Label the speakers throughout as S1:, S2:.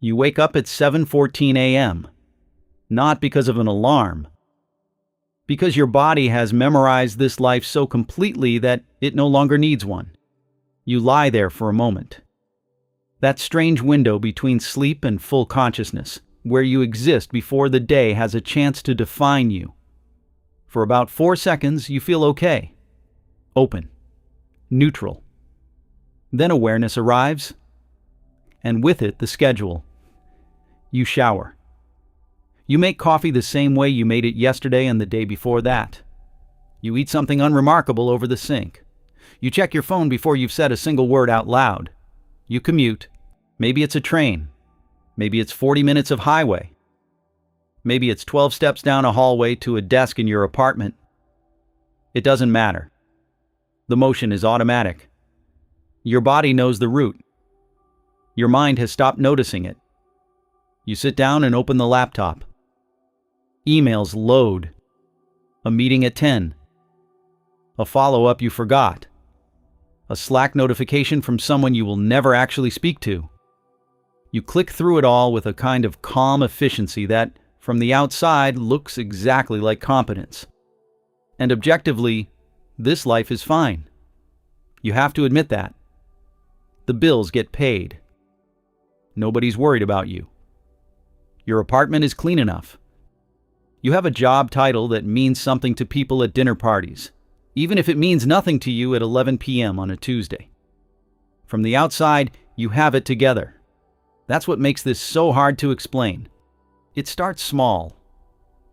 S1: You wake up at 7:14 a.m., not because of an alarm, because your body has memorized this life so completely that it no longer needs one. You lie there for a moment. That strange window between sleep and full consciousness, where you exist before the day has a chance to define you. For about 4 seconds, you feel okay, open, neutral. Then awareness arrives, and with it, the schedule. You shower. You make coffee the same way you made it yesterday and the day before that. You eat something unremarkable over the sink. You check your phone before you've said a single word out loud. You commute. Maybe it's a train. Maybe it's 40 minutes of highway. Maybe it's 12 steps down a hallway to a desk in your apartment. It doesn't matter. The motion is automatic. Your body knows the route. Your mind has stopped noticing it. You sit down and open the laptop. Emails load. A meeting at 10. A follow-up you forgot. A Slack notification from someone you will never actually speak to. You click through it all with a kind of calm efficiency that, from the outside, looks exactly like competence. And objectively, this life is fine. You have to admit that. The bills get paid. Nobody's worried about you. Your apartment is clean enough. You have a job title that means something to people at dinner parties, even if it means nothing to you at 11 p.m. on a Tuesday. From the outside, you have it together. That's what makes this so hard to explain. It starts small.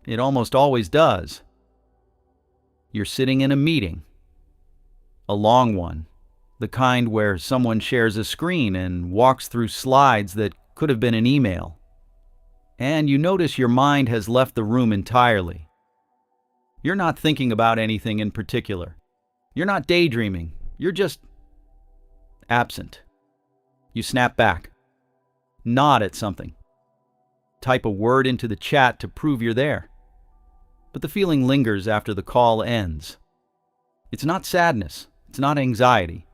S1: It almost always does. You're sitting in a meeting. A long one. The kind where someone shares a screen and walks through slides that could have been an email. And you notice your mind has left the room entirely. You're not thinking about anything in particular. You're not daydreaming. You're just absent. You snap back. Nod at something. Type a word into the chat to prove you're there. But the feeling lingers after the call ends. It's not sadness. It's not anxiety.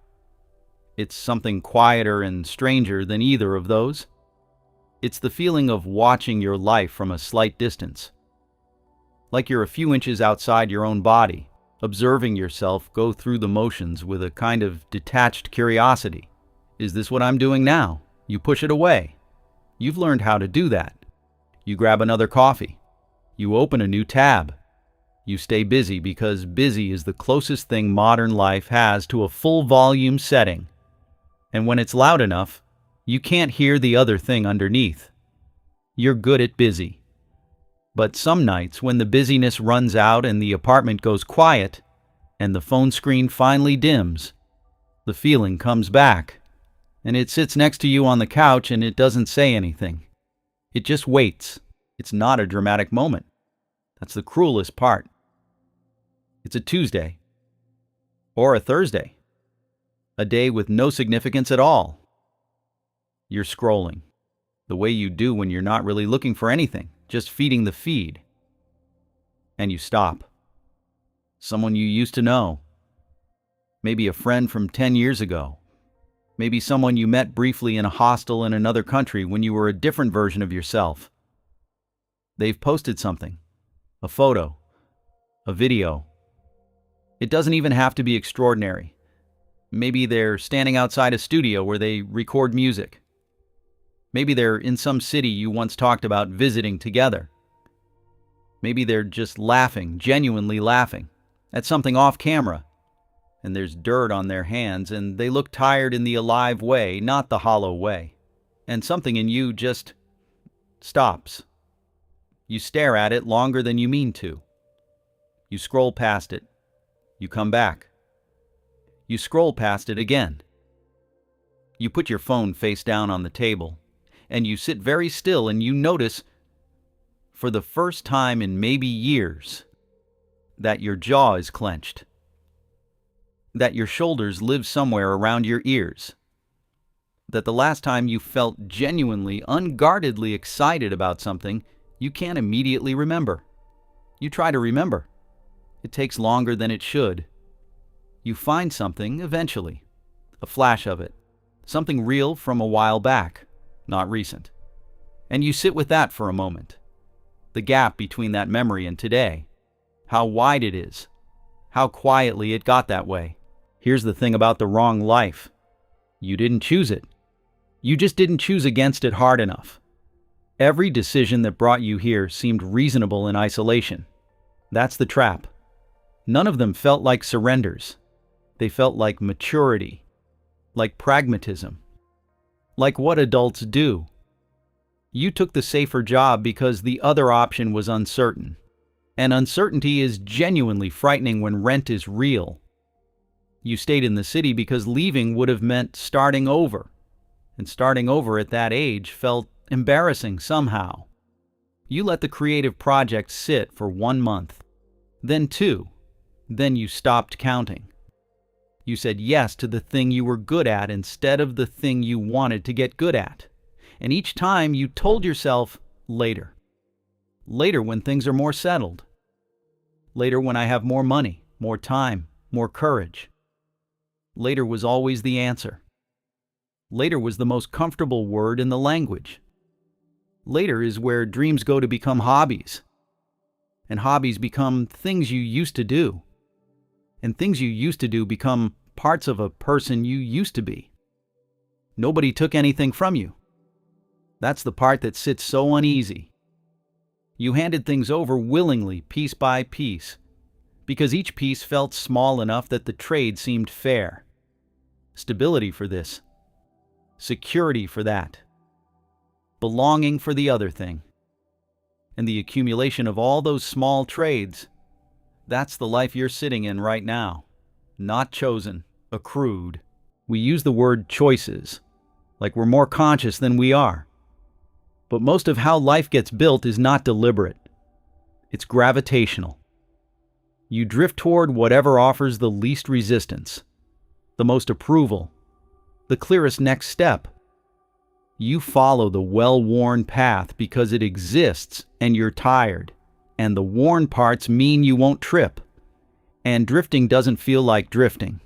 S1: It's something quieter and stranger than either of those. It's the feeling of watching your life from a slight distance. Like you're a few inches outside your own body, observing yourself go through the motions with a kind of detached curiosity. Is this what I'm doing now? You push it away. You've learned how to do that. You grab another coffee. You open a new tab. You stay busy because busy is the closest thing modern life has to a full volume setting. And when it's loud enough, you can't hear the other thing underneath. You're good at busy. But some nights when the busyness runs out and the apartment goes quiet, and the phone screen finally dims, the feeling comes back, and it sits next to you on the couch and it doesn't say anything. It just waits. It's not a dramatic moment. That's the cruelest part. It's a Tuesday. Or a Thursday. A day with no significance at all. You're scrolling, the way you do when you're not really looking for anything, just feeding the feed. And you stop. Someone you used to know. Maybe a friend from 10 years ago. Maybe someone you met briefly in a hostel in another country when you were a different version of yourself. They've posted something, a photo, a video. It doesn't even have to be extraordinary. Maybe they're standing outside a studio where they record music. Maybe they're in some city you once talked about visiting together. Maybe they're just laughing, genuinely laughing, at something off camera. And there's dirt on their hands, and they look tired in the alive way, not the hollow way. And something in you just stops. You stare at it longer than you mean to. You scroll past it. You come back. You scroll past it again. You put your phone face down on the table, and you sit very still, and you notice, for the first time in maybe years, that your jaw is clenched. That your shoulders live somewhere around your ears. That the last time you felt genuinely, unguardedly excited about something, you can't immediately remember. You try to remember. It takes longer than it should. You find something eventually, a flash of it, something real from a while back, not recent. And you sit with that for a moment. The gap between that memory and today. How wide it is. How quietly it got that way. Here's the thing about the wrong life. You didn't choose it. You just didn't choose against it hard enough. Every decision that brought you here seemed reasonable in isolation. That's the trap. None of them felt like surrenders. They felt like maturity, like pragmatism, like what adults do. You took the safer job because the other option was uncertain. And uncertainty is genuinely frightening when rent is real. You stayed in the city because leaving would have meant starting over. And starting over at that age felt embarrassing somehow. You let the creative project sit for 1 month, then 2, then you stopped counting. You said yes to the thing you were good at instead of the thing you wanted to get good at. And each time you told yourself, later. Later when things are more settled. Later when I have more money, more time, more courage. Later was always the answer. Later was the most comfortable word in the language. Later is where dreams go to become hobbies. And hobbies become things you used to do. And things you used to do become parts of a person you used to be. Nobody took anything from you. That's the part that sits so uneasy. You handed things over willingly, piece by piece, because each piece felt small enough that the trade seemed fair. Stability for this. Security for that. Belonging for the other thing. And the accumulation of all those small trades, that's the life you're sitting in right now. Not chosen, accrued. We use the word choices, like we're more conscious than we are. But most of how life gets built is not deliberate. It's gravitational. You drift toward whatever offers the least resistance, the most approval, the clearest next step. You follow the well-worn path because it exists and you're tired, and the worn parts mean you won't trip. And drifting doesn't feel like drifting.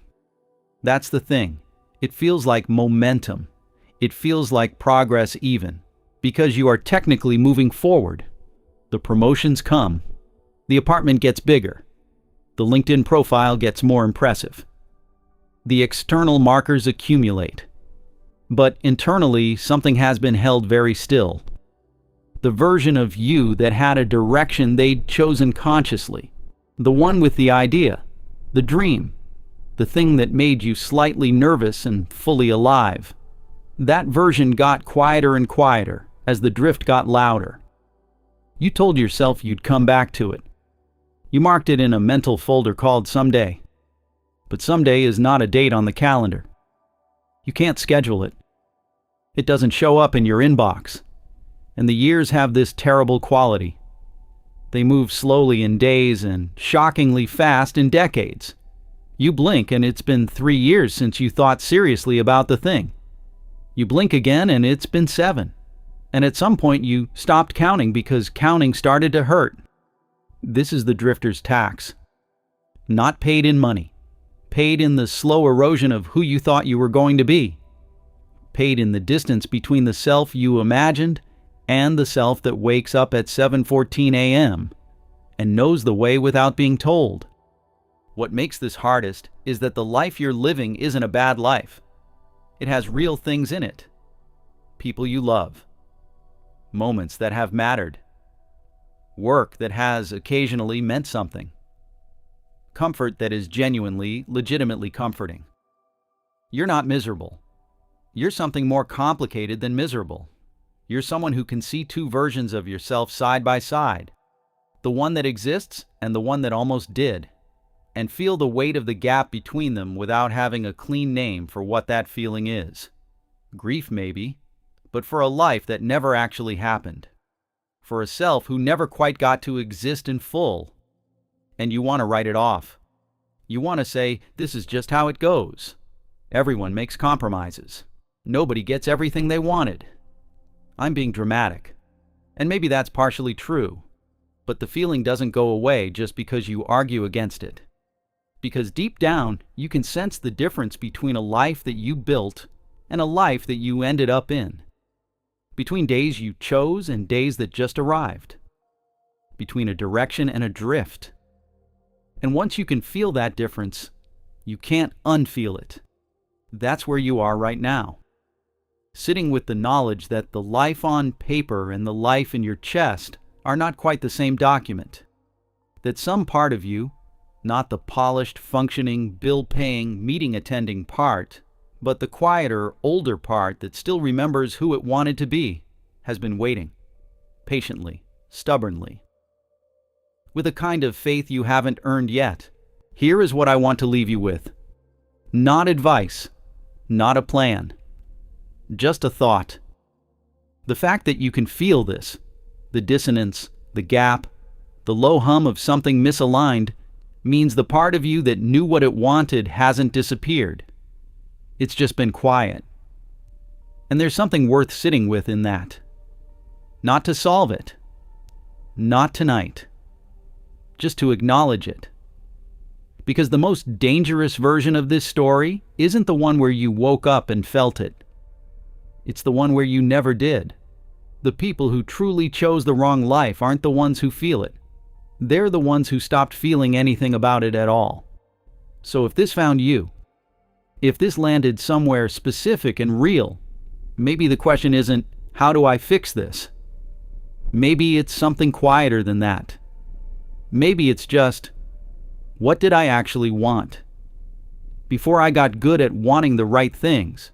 S1: That's the thing. It feels like momentum. It feels like progress even, because you are technically moving forward. The promotions come. The apartment gets bigger. The LinkedIn profile gets more impressive. The external markers accumulate. But internally, something has been held very still. The version of you that had a direction they'd chosen consciously. The one with the idea, the dream, the thing that made you slightly nervous and fully alive. That version got quieter and quieter as the drift got louder. You told yourself you'd come back to it. You marked it in a mental folder called Someday. But someday is not a date on the calendar. You can't schedule it. It doesn't show up in your inbox. And the years have this terrible quality. They move slowly in days and shockingly fast in decades. You blink and it's been 3 years since you thought seriously about the thing. You blink again and it's been 7. And at some point you stopped counting because counting started to hurt. This is the drifter's tax. Not paid in money. Paid in the slow erosion of who you thought you were going to be. Paid in the distance between the self you imagined and the self that wakes up at 7:14 a.m. and knows the way without being told. What makes this hardest is that the life you're living isn't a bad life. It has real things in it. People you love. Moments that have mattered. Work that has occasionally meant something. Comfort that is genuinely, legitimately comforting. You're not miserable. You're something more complicated than miserable. You're someone who can see 2 versions of yourself side by side. The one that exists and the one that almost did. And feel the weight of the gap between them without having a clean name for what that feeling is. Grief maybe, but for a life that never actually happened. For a self who never quite got to exist in full. And you want to write it off. You want to say, this is just how it goes. Everyone makes compromises. Nobody gets everything they wanted. I'm being dramatic. And maybe that's partially true. But the feeling doesn't go away just because you argue against it. Because deep down, you can sense the difference between a life that you built and a life that you ended up in. between days you chose and days that just arrived, between a direction and a drift. And once you can feel that difference, you can't unfeel it. That's where you are right now, sitting with the knowledge that the life on paper and the life in your chest are not quite the same document, that some part of you, not the polished, functioning, bill-paying, meeting-attending part, but the quieter, older part that still remembers who it wanted to be, has been waiting, patiently, stubbornly, with a kind of faith you haven't earned yet. Here is what I want to leave you with. Not advice, not a plan, just a thought. The fact that you can feel this, the dissonance, the gap, the low hum of something misaligned, means the part of you that knew what it wanted hasn't disappeared. It's just been quiet. And there's something worth sitting with in that. Not to solve it. Not tonight. Just to acknowledge it. Because the most dangerous version of this story isn't the one where you woke up and felt it. It's the one where you never did. The people who truly chose the wrong life aren't the ones who feel it. They're the ones who stopped feeling anything about it at all. So if this found you, if this landed somewhere specific and real, maybe the question isn't, how do I fix this? Maybe it's something quieter than that. Maybe it's just, what did I actually want? Before I got good at wanting the right things,